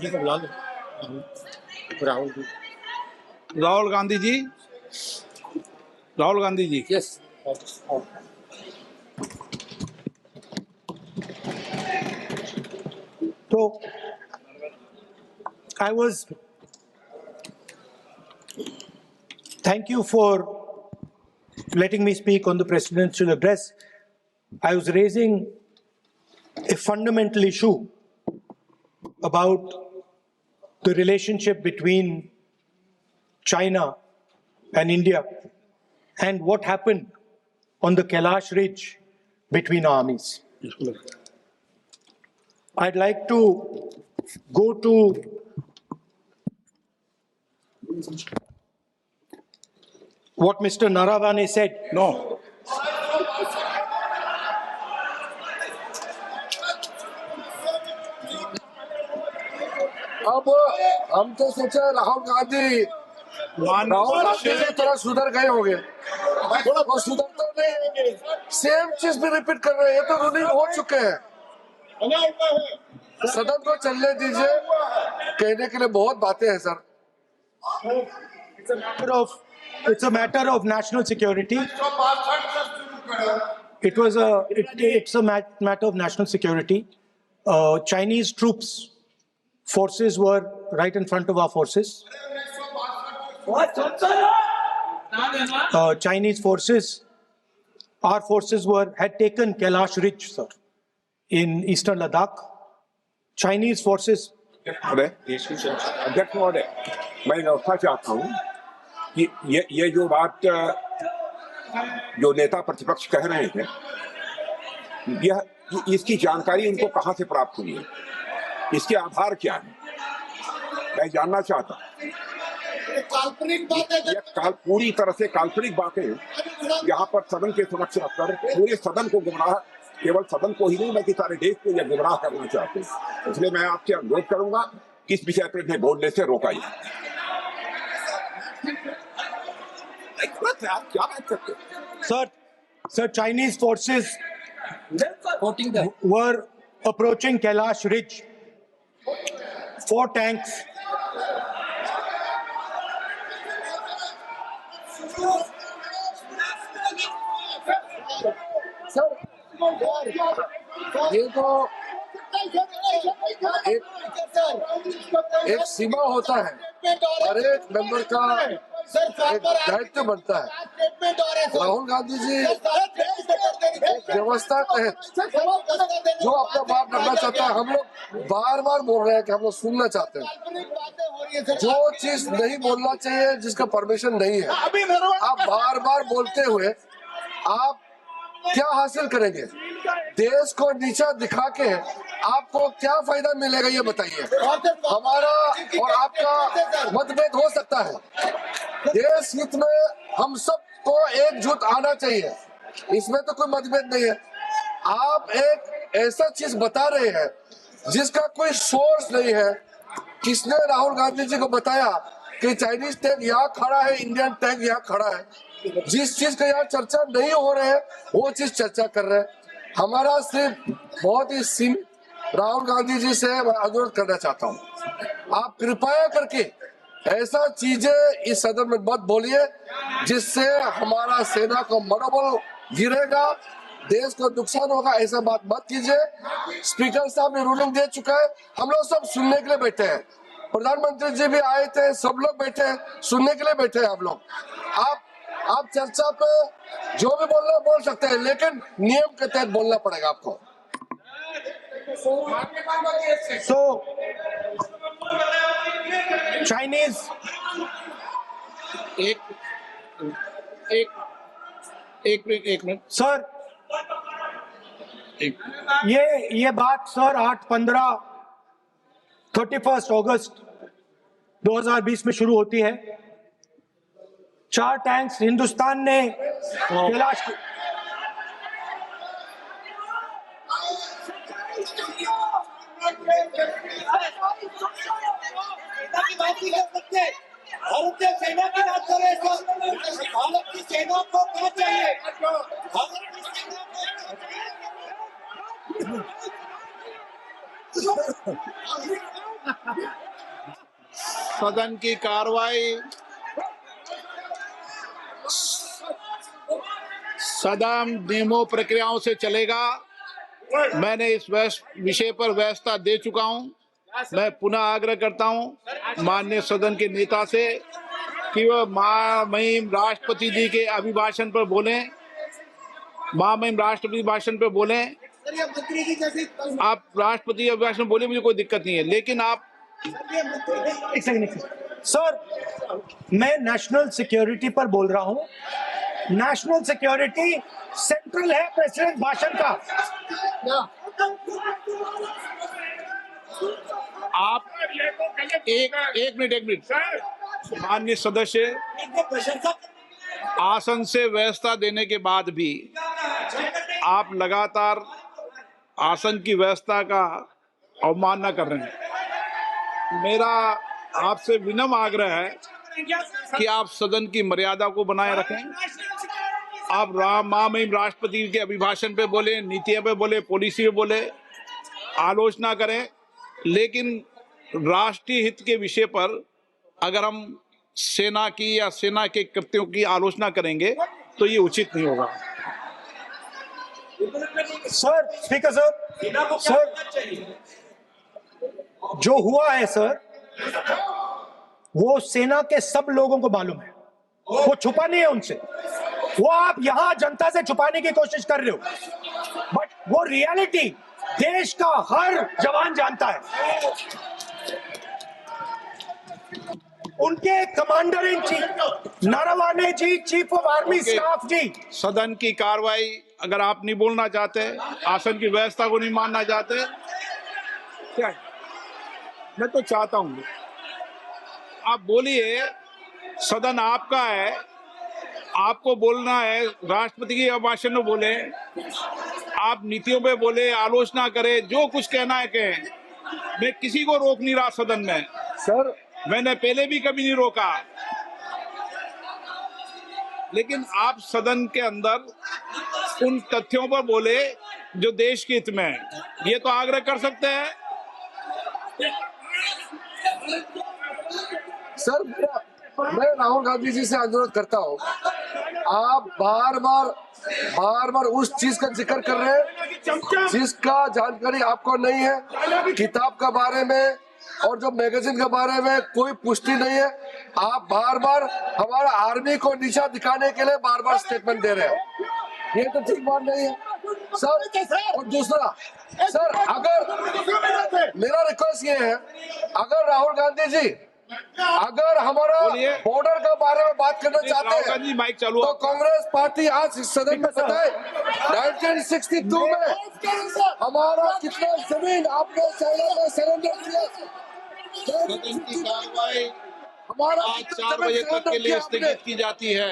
जी को बुला लो। Rahul ji, Rahul Gandhi ji, Rahul Gandhi ji. Yes. So I was, thank you for letting me speak on the presidential address. I was raising a fundamental issue about the relationship between China and India and what happened on the Kailash Ridge between armies. I'd like to go to what Mr. Naravane said. No. अब हम तो सोचे राहुल गांधी जी थोड़ा सुधर गए होंगे, वो सुधर तो नहीं, सेम चीज भी रिपीट कर रहे हैं। ये तो रूलिंग हो चुके हैं। सदन को चलने दीजिए, कहने के लिए बहुत बातें हैं sir. It's a matter of national security. It's a matter of national security. Chinese troops, forces were right in front of our forces. Chinese forces, our forces had taken Kailash Ridge, sir, in eastern Ladakh. Chinese forces. अध्यक्ष महोदय, मैं व्यवस्था चाहता हूँ कि ये जो बात जो नेता प्रतिपक्ष कह रहे हैं, यह इसकी जानकारी उनको कहाँ से प्राप्त हुई है, इसके आधार क्या है, मैं जानना चाहता हूँ। काल्पनिक बातें, पूरी तरह से काल्पनिक बातें यहाँ पर सदन के समक्ष रखकर पूरे सदन को गुमराह, केवल सदन को ही नहीं बल्कि सारे देश को यह गुमराह करना चाहते हैं। इसलिए मैं आपसे अनुरोध करूंगा कि इस विषय पर इन्हें बोलने से रोका जाए। क्या बात करते हैं? Sir, Chinese forces were approaching Kailash Ridge. 4 tanks. Sir, ये तो एक सीमा होता है, हर एक मेंबर का एक दायित्व बनता है। राहुल गांधी जी व्यवस्था तहत जो अपना बात करना चाहता है, हम लोग बार बार बोल रहे हैं कि हम लोग सुनना चाहते हैं। जो चीज नहीं बोलना चाहिए, जिसका परमिशन नहीं है, आप बार बार बोलते हुए आप क्या हासिल करेंगे? देश को नीचा दिखा के आपको क्या फायदा मिलेगा, ये बताइए। हमारा और आपका मतभेद हो सकता है, देश हित में हम सबको एकजुट आना चाहिए, इसमें तो कोई मतभेद नहीं है। आप एक ऐसा चीज बता रहे हैं जिसका कोई सोर्स नहीं है। किसने राहुल गांधी जी को बताया कि चाइनीज टैंक यहाँ खड़ा है, इंडियन टैंक यहाँ खड़ा है? जिस चीज का यहाँ चर्चा नहीं हो रहे है वो चीज चर्चा कर रहे हैं। हमारा सिर्फ बहुत ही सीमित राहुल गांधी जी से मैं अनुरोध करना चाहता हूँ, आप कृपया करके ऐसा चीजें इस सदन में मत बोलिए जिससे हमारा सेना को मनोबल गिरेगा, देश को नुकसान होगा। ऐसा बात मत कीजिए। स्पीकर साहब ने रूलिंग दे चुका है, हम लोग सब सुनने के लिए बैठे हैं। प्रधानमंत्री जी भी आए थे, सब लोग बैठे हैं, सुनने के लिए बैठे हैं। हम लोग आप चर्चा पे जो भी बोलना बोल सकते हैं, लेकिन नियम के तहत बोलना पड़ेगा आपको। So, Chinese. एक मिनट सर, ये बात सर 31 अगस्त 2020 में शुरू होती है। 4 टैंक्स हिंदुस्तान ने कैलाश भारतीय सेना की बात कर रहे हैं। भारत की सेना को क्या चाहिए? भारत की सेना को सदन की कार्रवाई सदन नियमों प्रक्रियाओं से चलेगा। मैंने इस विषय पर व्यवस्था दे चुका हूं। मैं पुनः आग्रह करता हूं माननीय सदन के नेता से कि वह महामहिम राष्ट्रपति जी के अभिभाषण पर बोलें। महामहिम राष्ट्रपति भाषण पे बोलें। आप राष्ट्रपति अभिभाषण बोले, मुझे कोई दिक्कत नहीं है, लेकिन आप एक सेकंड सर, मैं नेशनल सिक्योरिटी पर बोल रहा हूं। नेशनल सिक्योरिटी सेंट्रल है प्रेसिडेंट भाषण का। आप एक मिनट माननीय सदस्य, आसन से व्यवस्था देने के बाद भी आप लगातार आसन की व्यवस्था का अवमानना कर रहे हैं। मेरा आपसे विनम्र आग्रह है कि आप सदन की मर्यादा को बनाए रखें। आप महामहिम राष्ट्रपति के अभिभाषण पे बोले, नीतियों पे बोले, पॉलिसी पे बोले, आलोचना करें, लेकिन राष्ट्रीय हित के विषय पर अगर हम सेना की या सेना के कृत्यों की आलोचना करेंगे तो ये उचित नहीं होगा। सर, स्पीकर सर, जो हुआ है सर, वो सेना के सब लोगों को मालूम है। वो छुपा नहीं है उनसे। वो आप यहां जनता से छुपाने की कोशिश कर रहे हो, बट वो रियलिटी देश का हर जवान जानता है। उनके commander in chief Naravane ji, chief of army staff ji. सदन की कार्रवाई अगर आप नहीं बोलना चाहते, आसन की व्यवस्था को नहीं मानना चाहते, क्या मैं तो चाहता हूं आप बोलिए। सदन आपका है, आपको बोलना है। राष्ट्रपति के अभिभाषण में बोले, आप नीतियों पे बोले, आलोचना करें, जो कुछ कहना है कहें। मैं किसी को रोक नहीं रहा सदन में सर। मैंने पहले भी कभी नहीं रोका, लेकिन आप सदन के अंदर उन तथ्यों पर बोले जो देश के हित में है। ये तो आग्रह कर सकते हैं। सर, मैं राहुल गांधी जी से अनुरोध करता हूं, आप बार बार उस चीज का जिक्र कर रहे हैं जिसका जानकारी आपको नहीं है। किताब के बारे में और जो मैगजीन के बारे में कोई पुष्टि नहीं है। आप बार बार हमारा आर्मी को नीचा दिखाने के लिए बार बार स्टेटमेंट दे रहे हैं। ये तो ठीक बात नहीं है सर। और दूसरा सर, अगर मेरा रिक्वेस्ट ये है, अगर राहुल गांधी जी अगर हमारा बॉर्डर के बारे में बात करना चाहते हैं तो कांग्रेस पार्टी आज सदन में बताए 1962 में हमारा कितना जमीन आपने सरेंडर किया। सदन की कार्रवाई हमारा आज 4 बजे तक के लिए स्थगित की जाती है।